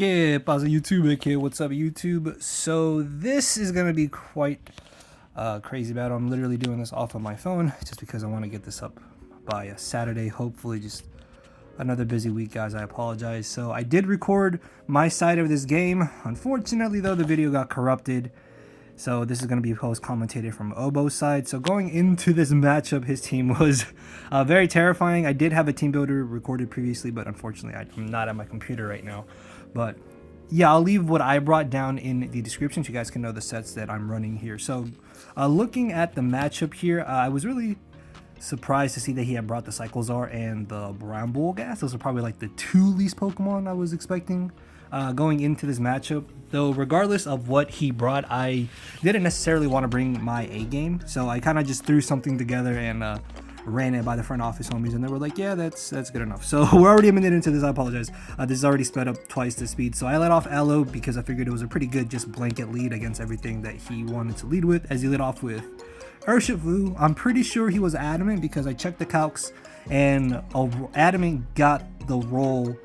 ¿Qué pasa, YouTube? Okay, what's up, YouTube? So this is gonna be quite crazy battle. I'm literally doing this off of my phone just because I want to get this up by Saturday. Hopefully, just another busy week, guys. I apologize. So I did record my side of this game. Unfortunately, though, the video got corrupted. So this is going to be post-commentated from Obo's side. So going into this matchup, his team was very terrifying. I did have a team builder recorded previously, but unfortunately, I'm not at my computer right now. But yeah, I'll leave what I brought down in the description so you guys can know the sets that I'm running here. So looking at the matchup here, I was really surprised to see that he had brought the Cyclezar and the Bramble-Ghast. Those are probably like the two least Pokemon I was expecting going into this matchup. Though regardless of what he brought, I didn't necessarily want to bring my A game, so I kind of just threw something together and ran it by the front office homies, and they were like, yeah, that's good enough. So we're already a minute into this. I apologize. This is already sped up twice the speed. So I let off Aloe because I figured it was a pretty good just blanket lead against everything that he wanted to lead with, as he lit off with Urshifu. I'm pretty sure he was Adamant because I checked the calcs, and Adamant got the roll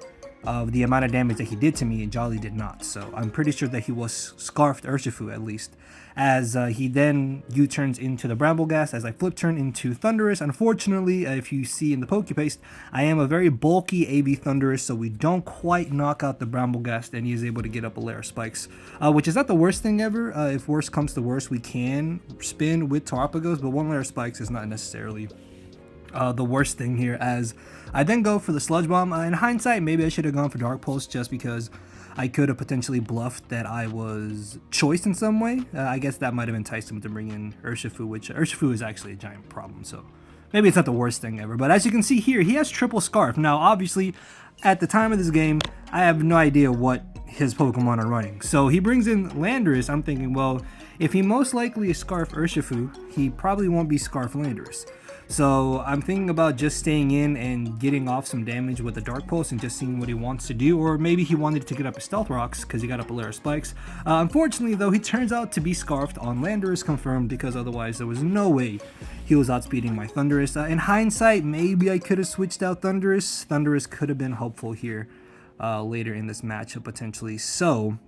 of the amount of damage that he did to me, and Jolly did not. So I'm pretty sure that he was Scarfed Urshifu at least, as he then U-turns into the Bramble-Ghast as I flip turn into Thundurus. Unfortunately, if you see in the Pokepaste, I am a very bulky AV Thundurus, so we don't quite knock out the Bramble-Ghast, and he is able to get up a layer of spikes, which is not the worst thing ever. If worst comes to worst, we can spin with Tarapagos, but one layer of spikes is not necessarily the worst thing here, as I then go for the Sludge Bomb. In hindsight, maybe I should have gone for Dark Pulse just because I could have potentially bluffed that I was choiced in some way. I guess that might have enticed him to bring in Urshifu, which Urshifu is actually a giant problem, so maybe it's not the worst thing ever. But as you can see here, he has triple Scarf. Now, obviously, at the time of this game, I have no idea what his Pokemon are running. So he brings in Landorus. I'm thinking, well, if he most likely is Scarf Urshifu, he probably won't be Scarf Landorus. So I'm thinking about just staying in and getting off some damage with the Dark Pulse and just seeing what he wants to do. Or maybe he wanted to get up his Stealth Rocks because he got up a layer of spikes. Unfortunately, though, he turns out to be Scarfed on Landorus, confirmed, because otherwise there was no way he was outspeeding my Thundurus. In hindsight, maybe I could have switched out Thundurus. Thundurus could have been helpful here later in this matchup potentially. So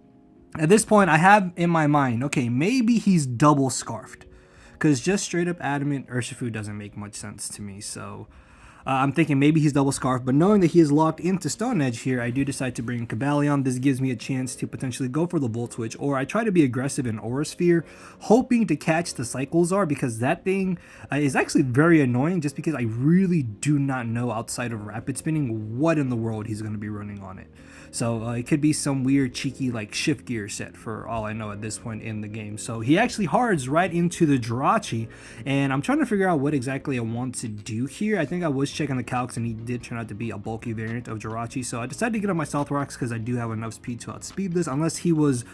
at this point, I have in my mind, okay, maybe he's double Scarfed, because just straight up Adamant Urshifu doesn't make much sense to me. So I'm thinking maybe he's double Scarf, but knowing that he is locked into Stone Edge here, I do decide to bring Cobalion. This gives me a chance to potentially go for the Volt Switch, or I try to be aggressive in Aura Sphere, hoping to catch the Cyclezar, because that thing is actually very annoying, just because I really do not know outside of Rapid Spinning what in the world he's going to be running on it. So it could be some weird cheeky like shift gear set for all I know at this point in the game. So he actually hards right into the Jirachi, and I'm trying to figure out what exactly I want to do here. I think I was checking the calcs, and he did turn out to be a bulky variant of Jirachi. So I decided to get on my Stealth Rocks because I do have enough speed to outspeed this. Unless he was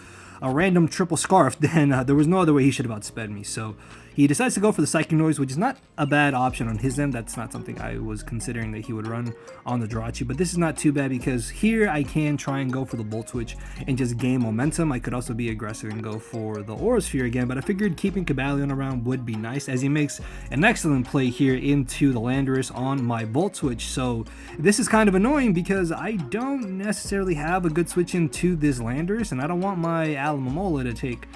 a random triple Scarf, then there was no other way he should have outsped me. So he decides to go for the Psychic Noise, which is not a bad option on his end. That's not something I was considering that he would run on the Jirachi, but this is not too bad because here I can try and go for the Volt Switch and just gain momentum. I could also be aggressive and go for the Aura Sphere again, but I figured keeping Cobalion around would be nice, as he makes an excellent play here into the Landorus on my Volt Switch. So this is kind of annoying because I don't necessarily have a good switch into this Landorus, and I don't want my Alomomola to take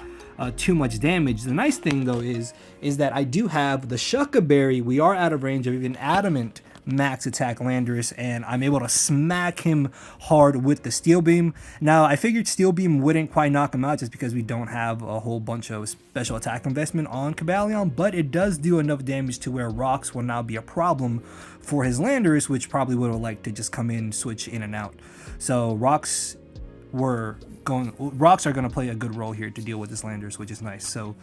too much damage. The nice thing though is that I do have the Shucca Berry. We are out of range of even Adamant max attack Landorus, and I'm able to smack him hard with the Steel Beam. Now I figured Steel Beam wouldn't quite knock him out just because we don't have a whole bunch of special attack investment on Cobalion, but it does do enough damage to where Rocks will now be a problem for his Landorus, which probably would have liked to just come in, switch in and out. So Rocks are going to play a good role here to deal with this Landorus, which is nice. So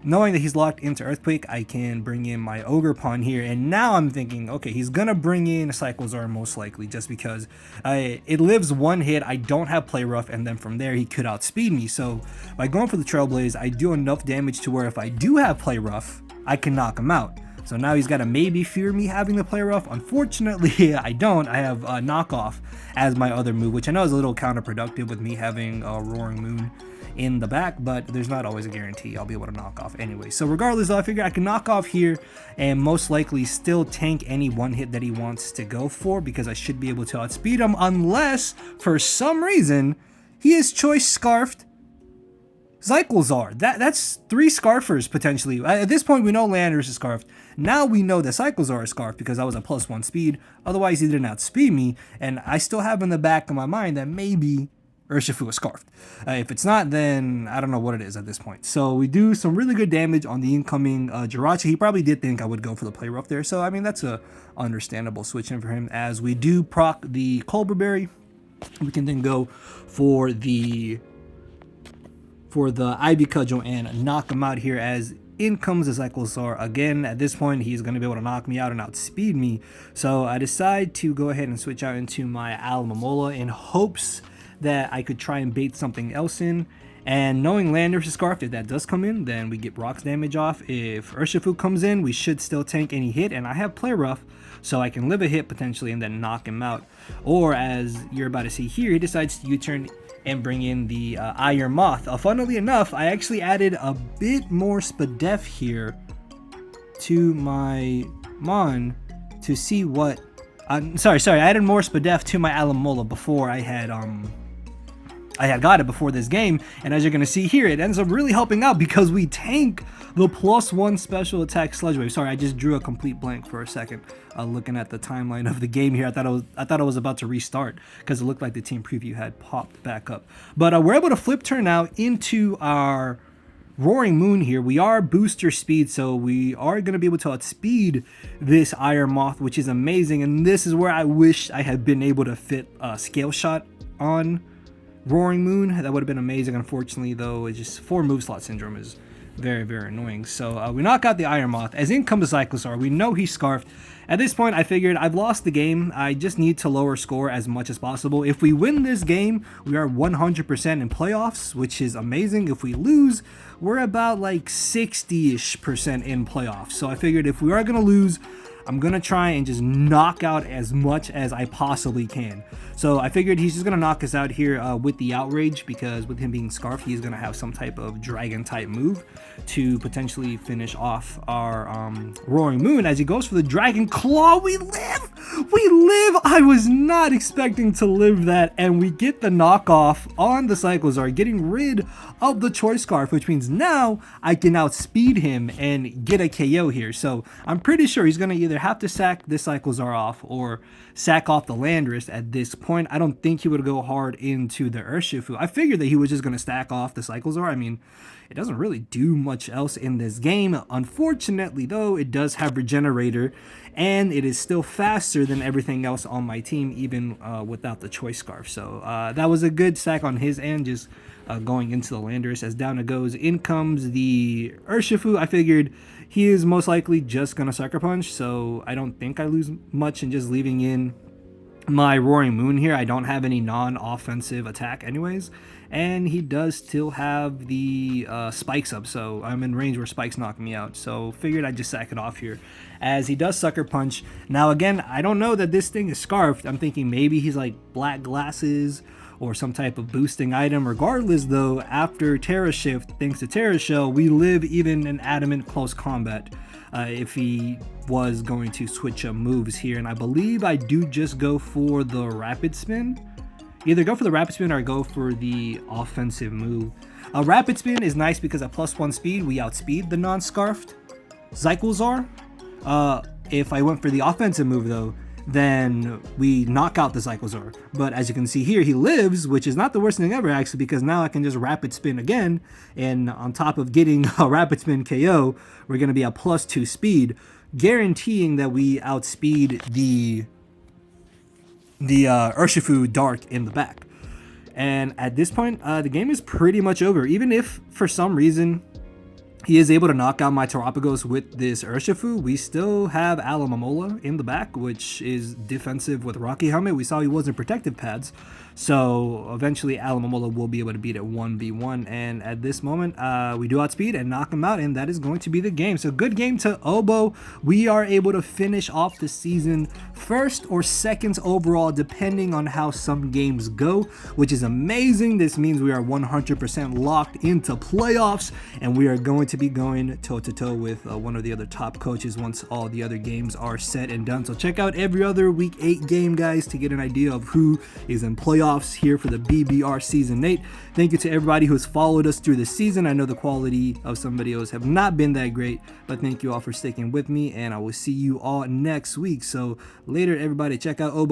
knowing that he's locked into Earthquake, I can bring in my OGERPON here, and now I'm thinking, okay, he's gonna bring in a Cyclezar most likely, just because it lives one hit. I don't have Play Rough, and then from there he could outspeed me. So by going for the Trailblaze, I do enough damage to where if I do have Play Rough, I can knock him out. So now he's got to maybe fear me having the Play Rough. Unfortunately, I don't. I have Knockoff as my other move, which I know is a little counterproductive with me having a Roaring Moon in the back, but there's not always a guarantee I'll be able to knock off anyway. So regardless, though, I figure I can knock off here and most likely still tank any one hit that he wants to go for, because I should be able to outspeed him, unless for some reason he is choice scarfed Cyclezar. That's 3 scarfers potentially. At this point, we know Landorus is scarfed. Now we know that Cyclezar is scarfed because I was a +1 speed. Otherwise, he didn't outspeed me. And I still have in the back of my mind that maybe Urshifu is scarfed. If it's not, then I don't know what it is at this point. So we do some really good damage on the incoming Jirachi. He probably did think I would go for the play rough there. So, I mean, that's a understandable switch in for him. As we do proc the Colbur Berry, we can then go for the Ivy Cudgel and knock him out here. As in comes the Cyclezar again. At this point, he's going to be able to knock me out and outspeed me. So I decide to go ahead and switch out into my Alomomola in hopes that I could try and bait something else in. And knowing Landorus is scarfed, if that does come in, then we get rocks damage off. If Urshifu comes in, we should still tank any hit, and I have play rough, so I can live a hit potentially and then knock him out. Or as you're about to see here, he decides to U-turn and bring in the Iron Moth. Funnily enough, I actually added a bit more Spadef here to my Mon to see what... sorry, I added more Spadef to my Alomomola before I had got it before this game, and as you're going to see here, it ends up really helping out because we tank the +1 special attack Sludge Wave. Sorry, I just drew a complete blank for a second looking at the timeline of the game here. I thought I was about to restart because it looked like the team preview had popped back up. But we're able to flip turn now into our Roaring Moon here. We are booster speed, so we are going to be able to outspeed this Iron Moth, which is amazing, and this is where I wish I had been able to fit a Scale Shot on Roaring Moon. That would have been amazing. Unfortunately, though, it's just 4 move slot syndrome is very, very annoying. So we knock out the Iron Moth. As in comes Cyclezar. We know he's scarfed. At this point, I figured I've lost the game. I just need to lower score as much as possible. If we win this game, we are 100% in playoffs, which is amazing. If we lose, we're about like 60-ish% in playoffs. So I figured if we are going to lose, I'm going to try and just knock out as much as I possibly can. So I figured he's just going to knock us out here with the Outrage, because with him being scarfed, he's going to have some type of dragon type move to potentially finish off our Roaring Moon. As he goes for the Dragon Claw, we live! We live! I was not expecting to live that, and we get the knockoff on the Cyclezar, getting rid of the Choice Scarf, which means now I can outspeed him and get a KO here. So I'm pretty sure he's going to either have to sack this Cyclezar off or sack off the Landorus at this point. I don't think he would go hard into the Urshifu. I figured that he was just going to stack off the Cyclezar. I mean, it doesn't really do much else in this game. Unfortunately, though, it does have Regenerator, and it is still faster than everything else on my team, even without the Choice Scarf. So that was a good stack on his end, just going into the Landorus. As down it goes, in comes the Urshifu. I figured he is most likely just going to Sucker Punch, so I don't think I lose much in just leaving in my Roaring Moon here. I don't have any non-offensive attack anyways, and he does still have the spikes up, so I'm in range where spikes knock me out. So figured I'd just sack it off here as he does Sucker Punch. Now again, I don't know that this thing is scarfed. I'm thinking maybe he's like Black Glasses or some type of boosting item. Regardless though, after Terra Shift, thanks to Terra Shell, we live even in Adamant Close Combat if he was going to switch up moves here. And I believe I do just go for the Rapid Spin. Either go for the Rapid Spin or go for the offensive move. A Rapid Spin is nice because at +1 speed, we outspeed the non-scarfed Cyclezar. If I went for the offensive move though, then we knock out the Cyclezar. But as you can see here, he lives, which is not the worst thing ever actually, because now I can just Rapid Spin again, and on top of getting a Rapid Spin KO, we're going to be at +2 speed, guaranteeing that we outspeed the Urshifu Dark in the back. And at this point, the game is pretty much over. Even if for some reason he is able to knock out my Terapagos with this Urshifu, we still have Alomomola in the back, which is defensive with Rocky Helmet. We saw he wasn't protective pads, so eventually Alomomola will be able to beat it 1v1. And at this moment, we do outspeed and knock him out, and that is going to be the game. So good game to Obo. We are able to finish off the season first or second overall, depending on how some games go, which is amazing. This means we are 100% locked into playoffs, and we are going to be going toe-to-toe with one of the other top coaches once all the other games are set and done. So check out every other Week 8 game, guys, to get an idea of who is in playoffs here for the BBR Season 8. Thank you to everybody who has followed us through the season. I know the quality of some videos have not been that great, but thank you all for sticking with me, and I will see you all next week. So later, everybody, check out Obo.